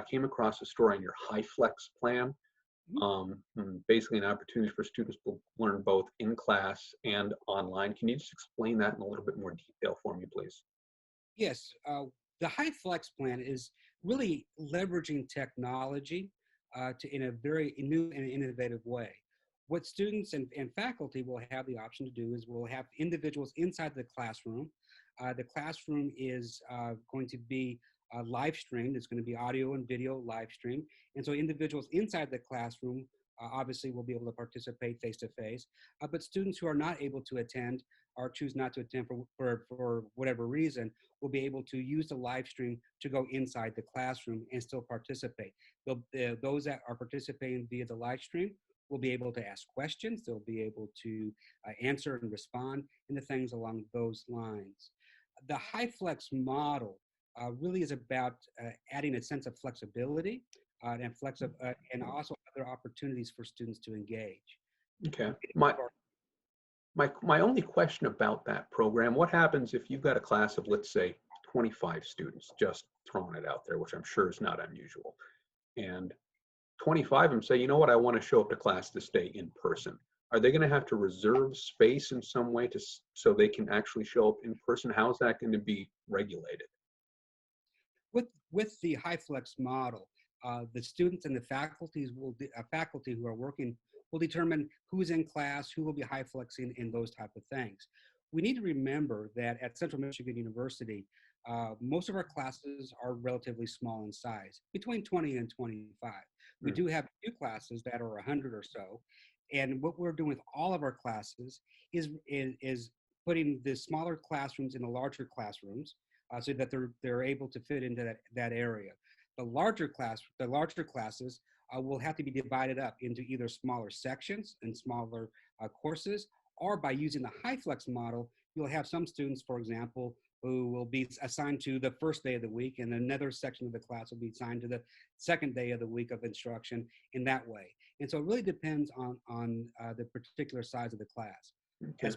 came across a story on your hyflex plan. Mhm. Basically an opportunity for students to learn both in class and online. Can you just explain that in a little bit more detail for me, please? Yes, the hyflex plan is really leveraging technology in a very new and innovative way. What students and faculty will have the option to do is we'll have individuals inside the classroom. The classroom is going to be live streamed. It's going to be audio and video live streamed. And so individuals inside the classroom obviously will be able to participate face to face. But students who are not able to attend or choose not to attend for whatever reason will be able to use the live stream to go inside the classroom and still participate. Those that are participating via the live stream will be able to ask questions. They'll be able to answer and respond and the things along those lines. The HyFlex model really is about adding a sense of flexibility and also other opportunities for students to engage. Okay. My only question about that program, what happens if you've got a class of, let's say, 25 students, just throwing it out there, which I'm sure is not unusual, and 25 of them say, you know what, I want to show up to class this day in person. Are they going to have to reserve space in some way so they can actually show up in person? How's that going to be regulated? With the HyFlex model, the students and the faculty who are working will determine who's in class, who will be HyFlexing, and those type of things. We need to remember that at Central Michigan University, most of our classes are relatively small in size, between 20 and 25. We Mm. do have a few classes that are 100 or so, and what we're doing with all of our classes is putting the smaller classrooms in the larger classrooms so that they're able to fit into that area. The larger classes will have to be divided up into either smaller sections and smaller courses, or by using the HyFlex model, you'll have some students, for example, who will be assigned to the first day of the week, and another section of the class will be assigned to the second day of the week of instruction in that way. And so it really depends on the particular size of the class. Okay.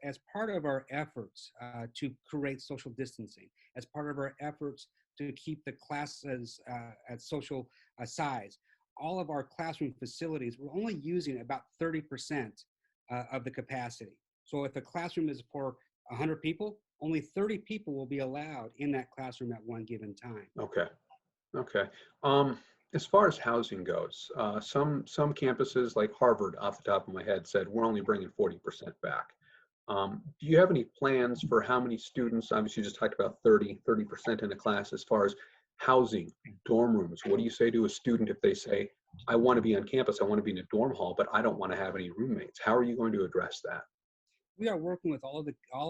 As part of our efforts to create social distancing, as part of our efforts to keep the classes at social size, all of our classroom facilities, we're only using about 30% of the capacity. So if a classroom is for 100 people, only 30 people will be allowed in that classroom at one given time. Okay. Okay. As far as housing goes, some campuses like Harvard, off the top of my head, said we're only bringing 40% back. Do you have any plans for how many students? Obviously, you just talked about 30% in a class. As far as housing, dorm rooms, what do you say to a student if they say, I want to be on campus, I want to be in a dorm hall, but I don't want to have any roommates? How are you going to address that? We are working with all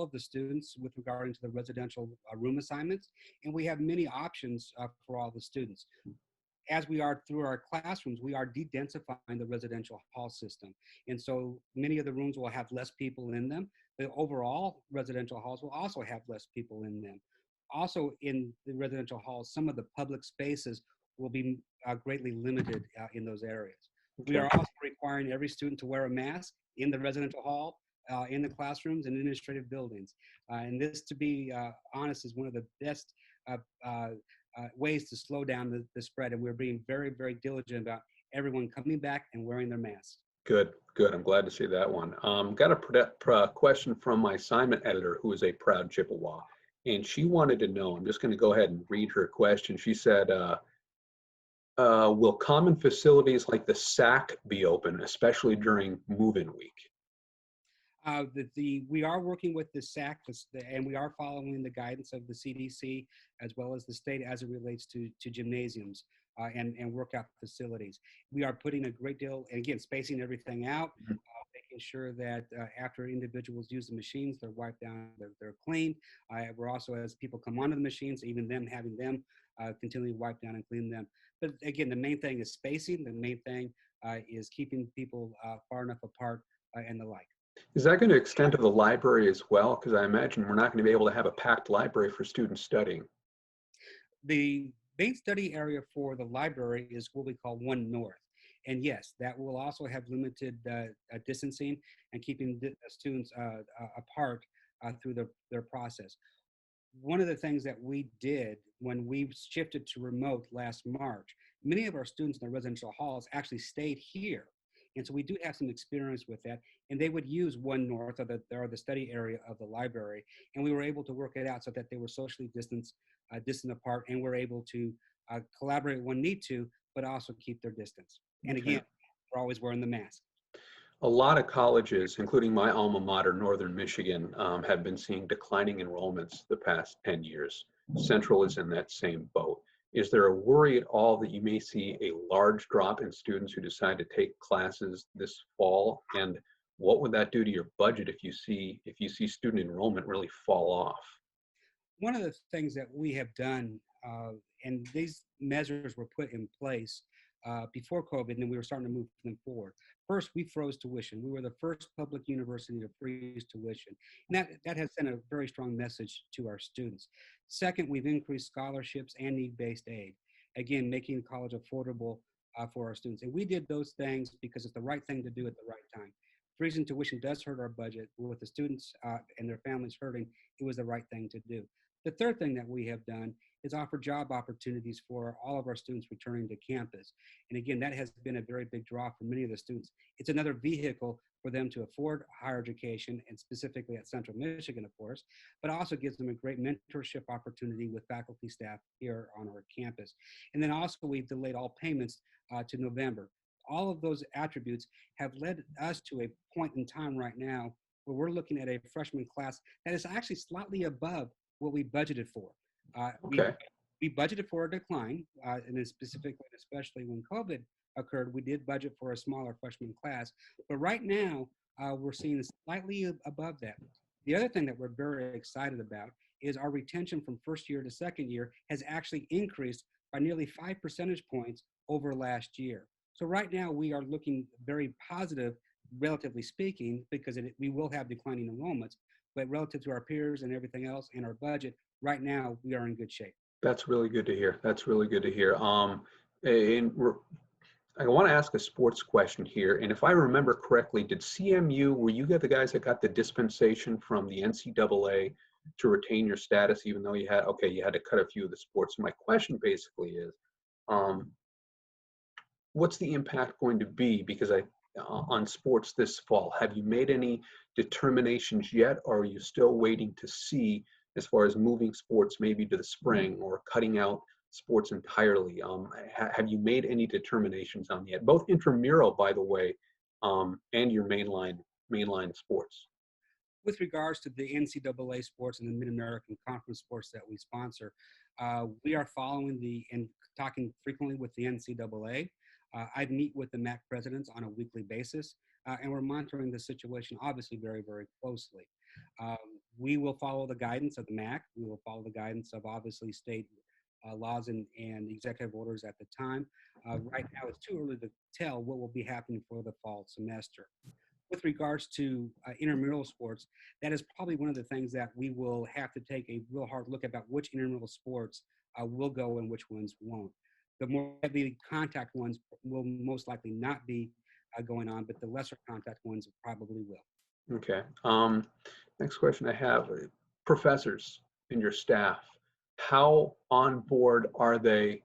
of the students with regarding to the residential room assignments, and we have many options for all the students. As we are through our classrooms, we are de-densifying the residential hall system. And so many of the rooms will have less people in them. The overall residential halls will also have less people in them. Also in the residential halls, some of the public spaces will be greatly limited in those areas. We Okay. are also requiring every student to wear a mask in the residential hall, in the classrooms and administrative buildings. And this, to be honest, is one of the best uh, uh, ways to slow down the spread. And we're being very, very diligent about everyone coming back and wearing their masks. Good, good. I'm glad to see that one. Got a question from my assignment editor, who is a proud Chippewa, and she wanted to know. I'm just going to go ahead and read her question. She said, "Will common facilities like the SAC be open, especially during move-in week?" We are working with the SAC, and we are following the guidance of the CDC as well as the state as it relates to gymnasiums and workout facilities. We are putting a great deal, and again, spacing everything out, Mhm. making sure that after individuals use the machines, they're wiped down, they're cleaned. We're also, as people come onto the machines, even them having them continually wipe down and clean them. But again, the main thing is spacing. The main thing is keeping people far enough apart and the like. Is that going to extend to the library as well? Because I imagine we're not going to be able to have a packed library for students studying. The main study area for the library is what we call One North. And yes, that will also have limited distancing and keeping the students apart through their process. one of the things that we did when we shifted to remote last March, many of our students in the residential halls actually stayed here. And so we do have some experience with that. And they would use one north or the study area of the library. And we were able to work it out so that they were socially distant apart, and we're able to collaborate when need to, but also keep their distance. And Okay. again, we're always wearing the mask. A lot of colleges, including my alma mater, Northern Michigan, have been seeing declining enrollments the past 10 years. Central is in that same boat. Is there a worry at all that you may see a large drop in students who decide to take classes this fall? And what would that do to your budget if you see student enrollment really fall off? One of the things that we have done, and these measures were put in place before COVID, and then we were starting to move them forward. First, we froze tuition. We were the first public university to freeze tuition. And that has sent a very strong message to our students. Second, we've increased scholarships and need-based aid, again, making college affordable for our students. And we did those things because it's the right thing to do at the right time. Freezing tuition does hurt our budget, but with the students and their families hurting, it was the right thing to do. The third thing that we have done is offer job opportunities for all of our students returning to campus. And again, that has been a very big draw for many of the students. It's another vehicle for them to afford higher education, and specifically at Central Michigan, of course, but also gives them a great mentorship opportunity with faculty staff here on our campus. And then also we've delayed all payments to November. All of those attributes have led us to a point in time right now where we're looking at a freshman class that is actually slightly above what we budgeted for. Uh, we, Okay. we budgeted for a decline, and then specifically, especially when COVID occurred, we did budget for a smaller freshman class. But right now, we're seeing slightly above that. The other thing that we're very excited about is our retention from first year to second year has actually increased by nearly 5 percentage points over last year. So right now, we are looking very positive, relatively speaking, because we will have declining enrollments, but relative to our peers and everything else and our budget, right now we are in good shape. That's really good to hear. That's really good to hear. And I want to ask a sports question here. And if I remember correctly, did CMU, were you the guys that got the dispensation from the NCAA to retain your status, even though you had to cut a few of the sports? So my question basically is, um, what's the impact going to be? Because on sports this fall, have you made any determinations yet, or are you still waiting to see as far as moving sports maybe to the spring or cutting out sports entirely? Have you made any determinations on yet? Both intramural, by the way, and your mainline sports. With regards to the NCAA sports and the Mid-American Conference sports that we sponsor, we are following and talking frequently with the NCAA. I meet with the MAC presidents on a weekly basis, and we're monitoring the situation obviously very, very closely. Um, we will follow the guidance of the MAC. We will follow the guidance of obviously state laws and executive orders at the time. Right now, it's too early to tell what will be happening for the fall semester. With regards to intramural sports, that is probably one of the things that we will have to take a real hard look about which intramural sports will go and which ones won't. The more heavy contact ones will most likely not be going on, but the lesser contact ones probably will. Okay. Next question I have, professors and your staff, how on board are they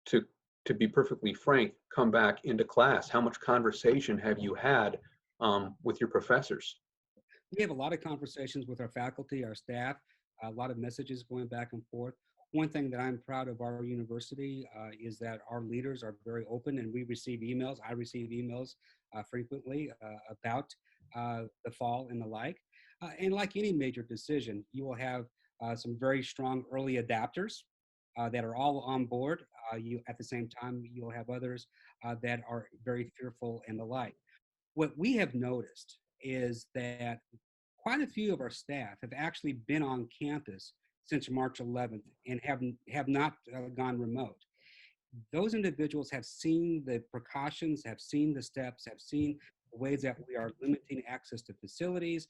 to, to be perfectly frank, come back into class? How much conversation have you had with your professors? We have a lot of conversations with our faculty, our staff, a lot of messages going back and forth. One thing that I'm proud of our university is that our leaders are very open, and we receive emails. I receive emails frequently about the fall and the like. And like any major decision, you will have some very strong early adapters that are all on board. At the same time, you'll have others that are very fearful and the like. What we have noticed is that quite a few of our staff have actually been on campus since March 11th and have not gone remote. Those individuals have seen the precautions, have seen the steps, have seen the ways that we are limiting access to facilities,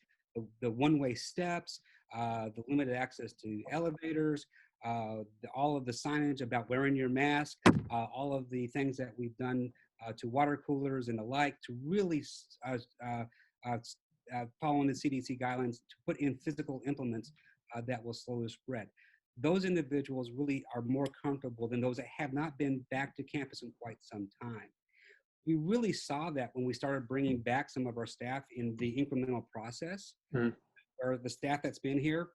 the one-way steps, the limited access to elevators, all of the signage about wearing your mask, all of the things that we've done to water coolers and the like to really following the CDC guidelines to put in physical implements that will slow the spread. Those individuals really are more comfortable than those that have not been back to campus in quite some time. We really saw that when we started bringing back some of our staff in the incremental process, Mm. or the staff that's been here,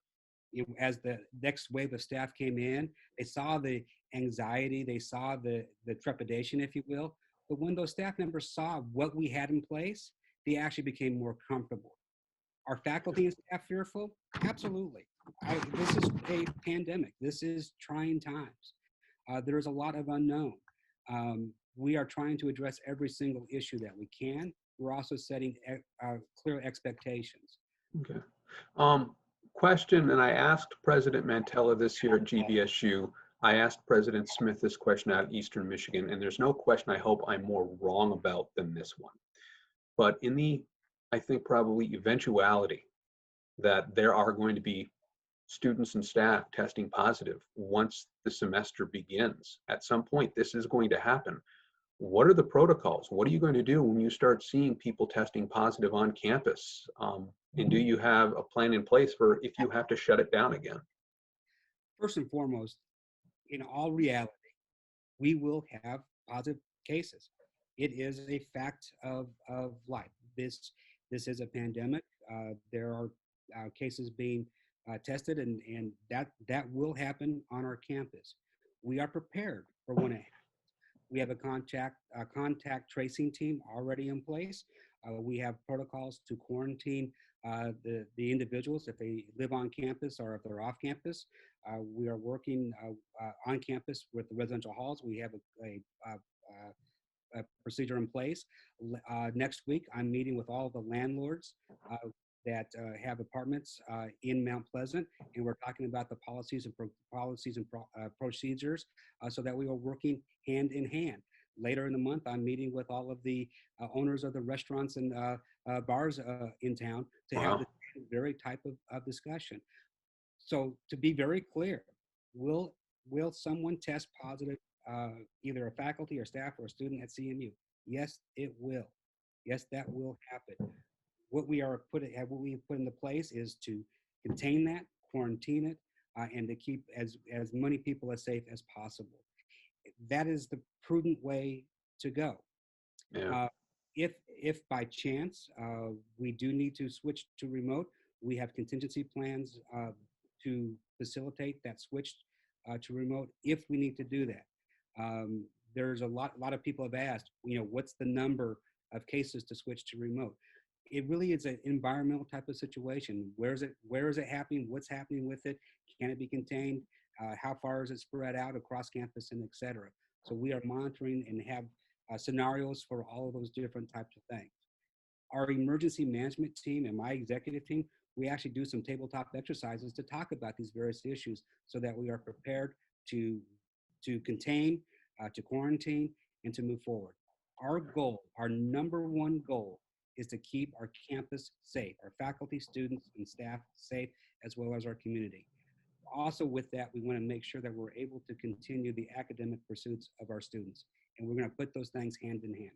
as the next wave of staff came in, they saw the anxiety, they saw the trepidation, if you will. But when those staff members saw what we had in place, they actually became more comfortable. Are faculty and staff fearful? Absolutely. This is a pandemic. This is trying times. There's a lot of unknown. We are trying to address every single issue that we can. We're also setting clear expectations. Okay. Question, and I asked President Mantella this year at GVSU. I asked President Smith this question out of Eastern Michigan, and there's no question I hope I'm more wrong about than this one. But in the, I think probably eventuality that there are going to be students and staff testing positive once the semester begins, at some point this is going to happen. What are the protocols? What are you going to do when you start seeing people testing positive on campus? And do you have a plan in place for if you have to shut it down again? First and foremost, in all reality, we will have positive cases. It is a fact of life. This is a pandemic. There are cases being tested, and that will happen on our campus. We are prepared for when it happens. We have a contact tracing team already in place. We have protocols to quarantine the individuals if they live on campus or if they're off campus. We are working on campus with the residential halls. We have a procedure in place. Next week, I'm meeting with all the landlords that have apartments in Mount Pleasant, and we're talking about the policies and procedures so that we are working hand in hand. Later in the month, I'm meeting with all of the owners of the restaurants and bars in town to have the very type of discussion. So to be very clear, will someone test positive, either a faculty or staff or a student at CMU? Yes, it will. Yes, that will happen. What we put into place is to contain that, quarantine it, and to keep as many people as safe as possible. That is the prudent way to go. Yeah. If by chance we do need to switch to remote, we have contingency plans to facilitate that switch to remote if we need to do that. There's a lot of people have asked, what's the number of cases to switch to remote? It really is an environmental type of situation. Where is it happening? What's happening with it? Can it be contained? How far is it spread out across campus, and et cetera? So we are monitoring and have scenarios for all of those different types of things. Our emergency management team and my executive team, we actually do some tabletop exercises to talk about these various issues so that we are prepared to contain, to quarantine, and to move forward. Our goal, our number one goal, is to keep our campus safe, our faculty, students, and staff safe, as well as our community. Also with that, we want to make sure that we're able to continue the academic pursuits of our students. And we're going to put those things hand in hand.